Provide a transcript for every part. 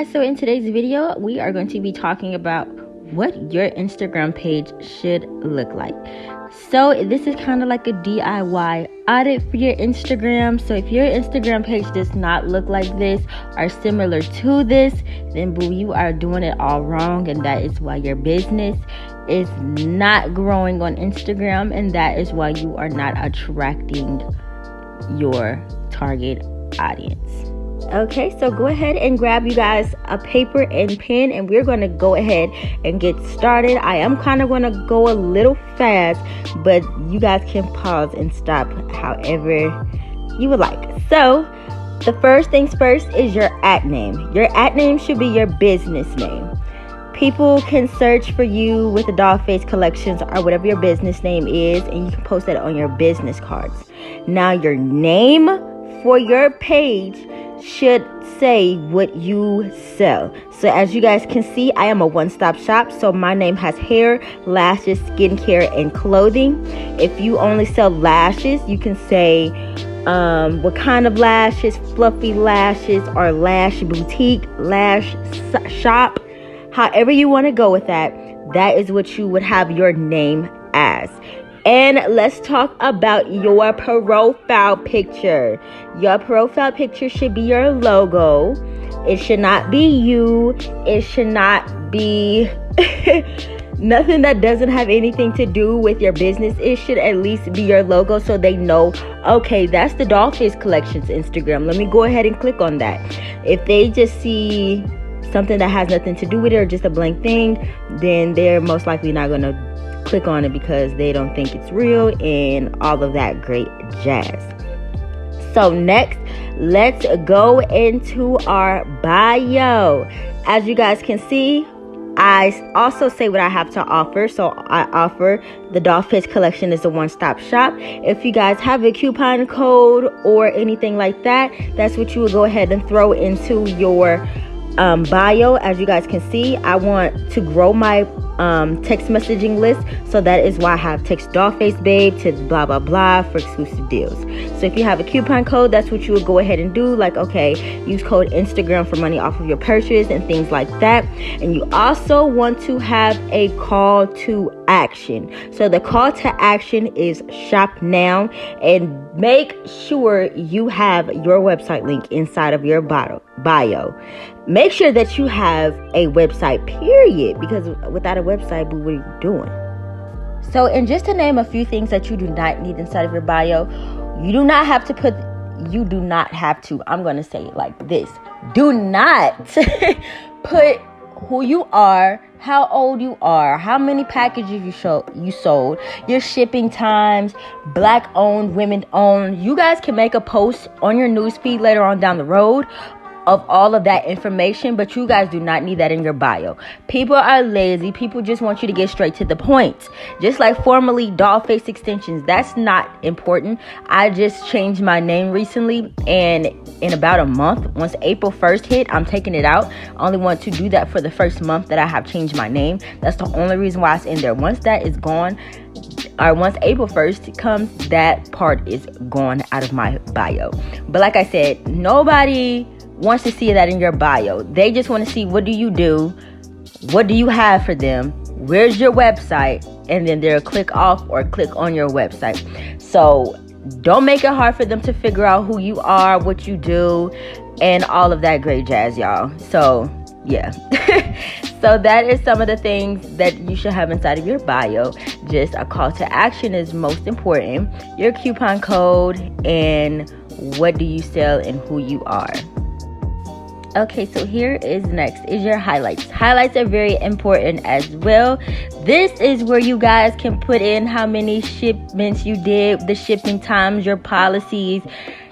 guys, so in today's video we are going to be talking about what your Instagram page should look like. So this is kind of like a DIY audit for your Instagram. So if your Instagram page does not look like this or similar to this, then boo, you are doing it all wrong, and that is why your business is not growing on Instagram, and that is why you are not attracting your target audience. Okay, so go ahead and grab you guys a paper and pen, and we're going to go ahead and get started. I am kind of going to go a little fast, but you guys can pause and stop however you would like. So the first things first is your ad name. Your ad name should be your business name. People can search for you with the DollFace collections or whatever your business name is, and you can post that on your business cards. Now your name for your page should say what you sell. So as you guys can see, I am a one-stop shop. So my name has hair, lashes, skincare, and clothing. If you only sell lashes, you can say what kind of lashes, fluffy lashes, or lash boutique, lash shop. However you want to go with that, that is what you would have your name as. And let's talk about your profile picture. Your profile picture should be your logo. It should not be you. It should not be nothing that doesn't have anything to do with your business. It should at least be your logo, so they know, okay, that's the DollFace Collections Instagram. Let me go ahead and click on that. If they just see something that has nothing to do with it or just a blank thing, then they're most likely not going to click on it because they don't think it's real and all of that great jazz. So next, let's go into our bio. As you guys can see, I also say what I have to offer. So I offer the DollFace collection is a one-stop shop. If you guys have a coupon code or anything like that, that's what you would go ahead and throw into your bio. As you guys can see, I want to grow my text messaging list, so that is why I have text DollFace babe to blah blah blah for exclusive deals. So if you have a coupon code, that's what you would go ahead and do, like, okay, use code Instagram for money off of your purchase and things like that. And you also want to have a call to action. So the call to action is shop now, and make sure you have your website link inside of your bio. Make sure that you have a website, period, because without a website, what are you doing? So, and just to name a few things that you do not need inside of your bio, you do not have to, I'm going to say it like this. Do not put who you are, how old you are, how many packages you sold, your shipping times, black owned, women owned. You guys can make a post on your newsfeed later on down the road of all of that information, but you guys do not need that in your bio. People are lazy. People just want you to get straight to the point. Just like formerly DollFace extensions, that's not important. I just changed my name recently, and in about a month, once April 1st hit, I'm taking it out. I only want to do that for the first month that I have changed my name. That's the only reason why it's in there. Once that is gone, or once April 1st comes, that part is gone out of my bio. But like I said, nobody wants to see that in your bio. They just want to see, what do you do? What do you have for them? Where's your website? And then they'll click off or click on your website. So don't make it hard for them to figure out who you are, what you do, and all of that great jazz, y'all. So yeah. So that is some of the things that you should have inside of your bio. Just a call to action is most important. Your coupon code, and what do you sell, and who you are. Okay, so here is next is your highlights. Highlights are very important as well. This is where you guys can put in how many shipments you did, the shipping times, your policies,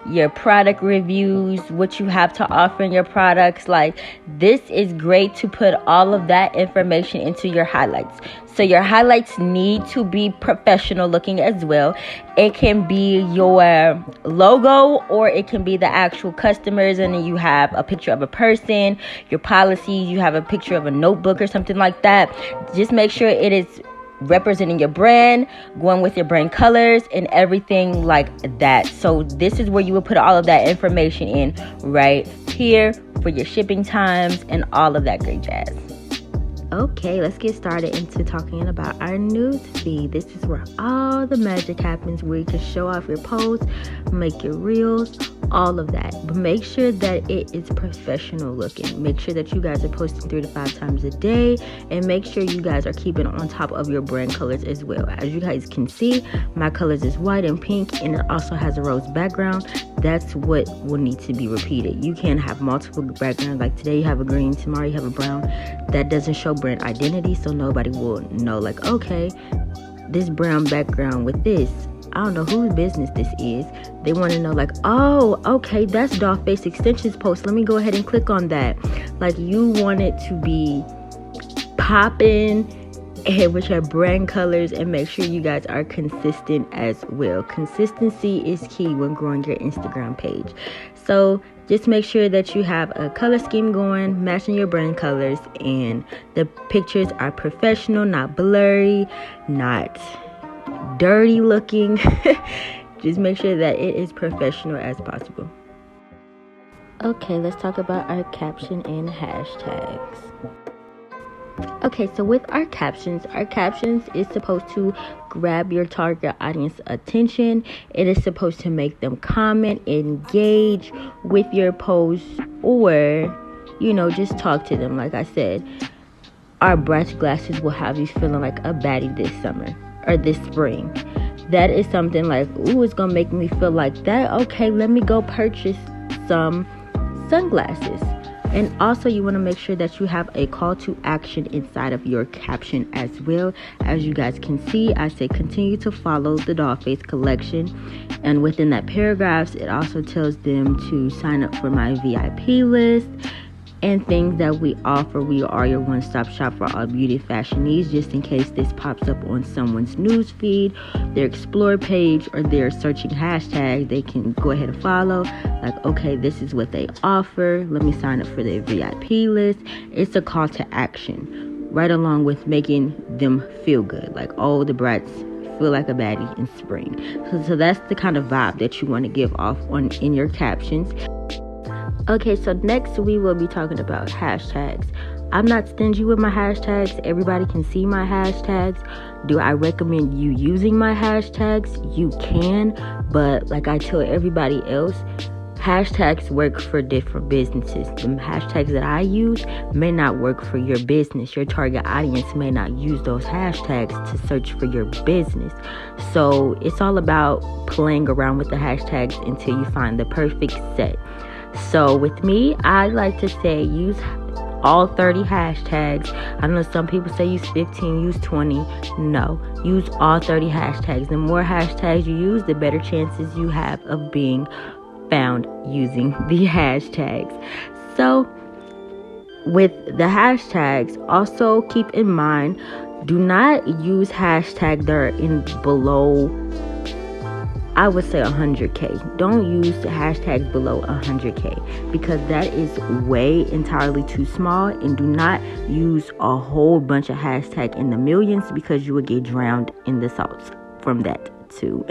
your product reviews, what you have to offer in your products. Like, this is great to put all of that information into your highlights. So your highlights need to be professional looking as well. It can be your logo, or it can be the actual customers, and then you have a picture of a person. Your policies, you have a picture of a notebook or something like that. Just make sure it is representing your brand, going with your brand colors, and everything like that. So this is where you will put all of that information in right here for your shipping times and all of that great jazz. Okay, let's get started into talking about our news feed. This is where all the magic happens, where you can show off your posts, make your reels, all of that. But make sure that it is professional looking. Make sure that you guys are posting 3 to 5 times a day, and make sure you guys are keeping on top of your brand colors as well. As you guys can see, my colors is white and pink, and it also has a rose background. That's what will need to be repeated. You can have multiple backgrounds, like today you have a green, tomorrow you have a brown. That doesn't show brand identity, so nobody will know, like, okay, this brown background with this, I don't know whose business this is. They want to know, like, oh, okay, that's DollFace extensions post, let me go ahead and click on that. Like, you want it to be popping and with your brand colors, and make sure you guys are consistent as well. Consistency is key when growing your Instagram page. So just make sure that you have a color scheme going, matching your brand colors, and the pictures are professional, not blurry, not dirty looking. Just make sure that it is professional as possible. Okay, let's talk about our caption and hashtags. Okay, so with our captions is supposed to grab your target audience attention. It is supposed to make them comment, engage with your posts, or, you know, just talk to them. Like I said, our bright glasses will have you feeling like a baddie this summer or this spring. That is something like, ooh, it's gonna make me feel like that. Okay, let me go purchase some sunglasses. And also, you want to make sure that you have a call to action inside of your caption as well. As you guys can see, I say continue to follow the DollFace collection. And within that paragraphs, it also tells them to sign up for my VIP list and things that we offer. We are your one-stop shop for all beauty fashion needs. Just in case this pops up on someone's news feed, their explore page, or they're searching hashtags, they can go ahead and follow. Like, okay, this is what they offer. Let me sign up for their VIP list. It's a call to action, right along with making them feel good. Like, oh, the brats feel like a baddie in spring. So that's the kind of vibe that you want to give off in your captions. Okay, so next we will be talking about hashtags. I'm not stingy with my hashtags. Everybody can see my hashtags. Do I recommend you using my hashtags? You can, but like I tell everybody else, hashtags work for different businesses. The hashtags that I use may not work for your business. Your target audience may not use those hashtags to search for your business. So it's all about playing around with the hashtags until you find the perfect set. So with me, I like to say use all 30 hashtags. I know some people say use 15, use 20. No, use all 30 hashtags. The more hashtags you use, the better chances you have of being found using the hashtags. So with the hashtags, also keep in mind, do not use hashtags that are in below, I would say 100K. Don't use hashtags below 100K because that is way entirely too small. And do not use a whole bunch of hashtags in the millions because you will get drowned in the sauce from that too.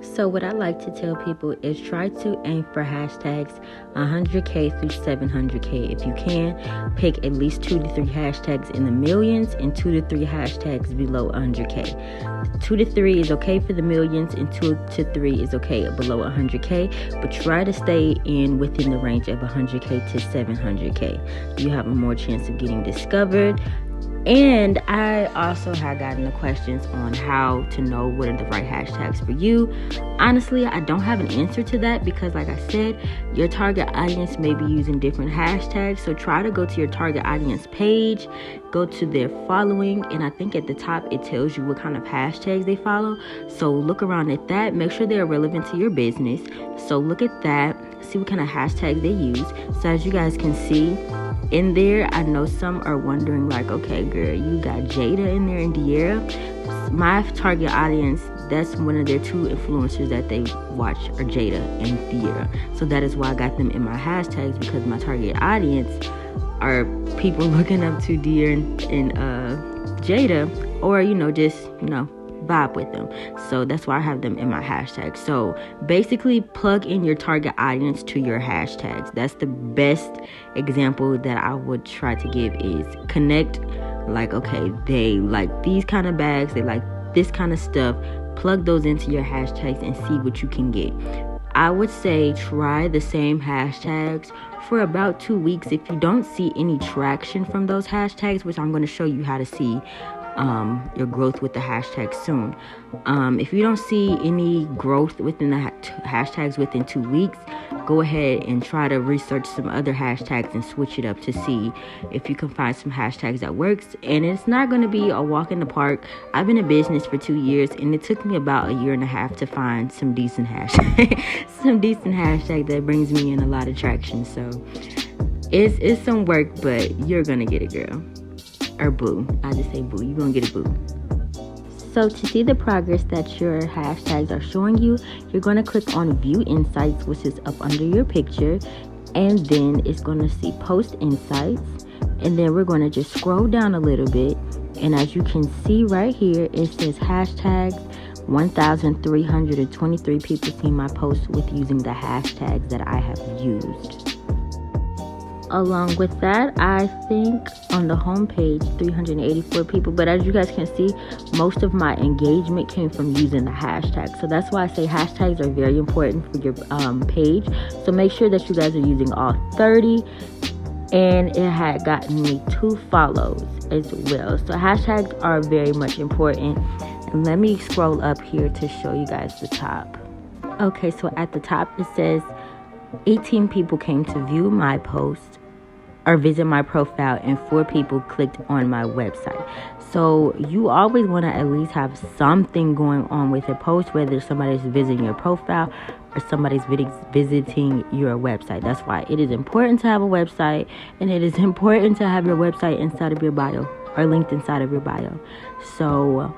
So what I like to tell people is try to aim for hashtags 100K through 700K. If you can, pick at least 2 to 3 hashtags in the millions and 2 to 3 hashtags below 100K. 2 to 3 is okay for the millions and 2 to 3 is okay below 100K. But try to stay within the range of 100K to 700K. You have a more chance of getting discovered. And I also have gotten the questions on how to know what are the right hashtags for you. Honestly, I don't have an answer to that because, like I said, your target audience may be using different hashtags. So try to go to your target audience page, go to their following, and I think at the top it tells you what kind of hashtags they follow. So look around at that. Make sure they're relevant to your business. So look at that. See what kind of hashtags they use. So as you guys can see, in there, I know some are wondering like, okay, girl, you got Jada in there and De'Ara. My target audience, that's one of their 2 influencers that they watch are Jada and De'Ara. So that is why I got them in my hashtags, because my target audience are people looking up to De'Ara and Jada, or just vibe with them. So that's why I have them in my hashtags. So basically, plug in your target audience to your hashtags. That's the best example that I would try to give, is connect. Like, okay, they like these kind of bags, they like this kind of stuff. Plug those into your hashtags and see what you can get. I would say try the same hashtags for about 2 weeks. If you don't see any traction from those hashtags, which I'm going to show you how to see your growth with the hashtag soon. If you don't see any growth within the hashtags within 2 weeks, go ahead and try to research some other hashtags and switch it up to see if you can find some hashtags that works. And it's not going to be a walk in the park. I've been in business for 2 years, and it took me about 1.5 years to find some decent hashtag that brings me in a lot of traction. So it's some work, but you're gonna get it, girl. Or boo. I just say boo. You're gonna get a boo. So to see the progress that your hashtags are showing you, you're going to click on View Insights, which is up under your picture. And then it's going to see Post Insights. And then we're going to just scroll down a little bit. And as you can see right here, it says hashtags. 1,323 people see my post with using the hashtags that I have used. Along with that, I think on the homepage, 384 people. But as you guys can see, most of my engagement came from using the hashtag. So that's why I say hashtags are very important for your page. So make sure that you guys are using all 30. And it had gotten me 2 follows as well. So hashtags are very much important. And let me scroll up here to show you guys the top. Okay, so at the top it says 18 people came to view my post or visit my profile, and 4 people clicked on my website. So you always want to at least have something going on with a post, whether somebody's visiting your profile or somebody's visiting your website. That's why it is important to have a website, and it is important to have your website inside of your bio or linked inside of your bio. So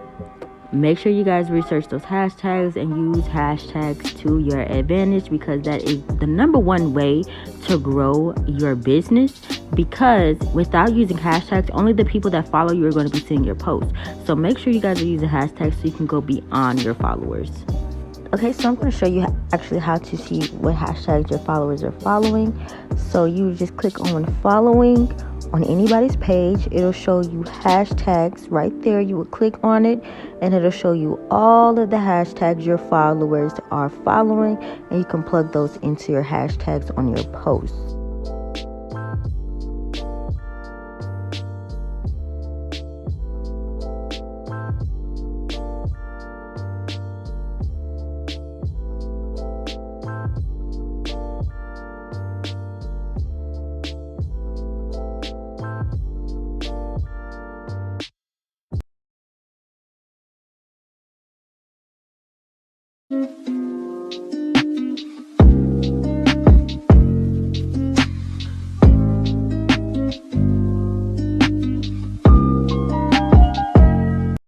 make sure you guys research those hashtags and use hashtags to your advantage, because that is the number one way to grow your business. Because without using hashtags, only the people that follow you are going to be seeing your posts. So make sure you guys are using hashtags so you can go beyond your followers. Okay, so I'm going to show you actually how to see what hashtags your followers are following. So you just click on following on anybody's page. It'll show you hashtags right there. You will click on it and it'll show you all of the hashtags your followers are following, and you can plug those into your hashtags on your posts.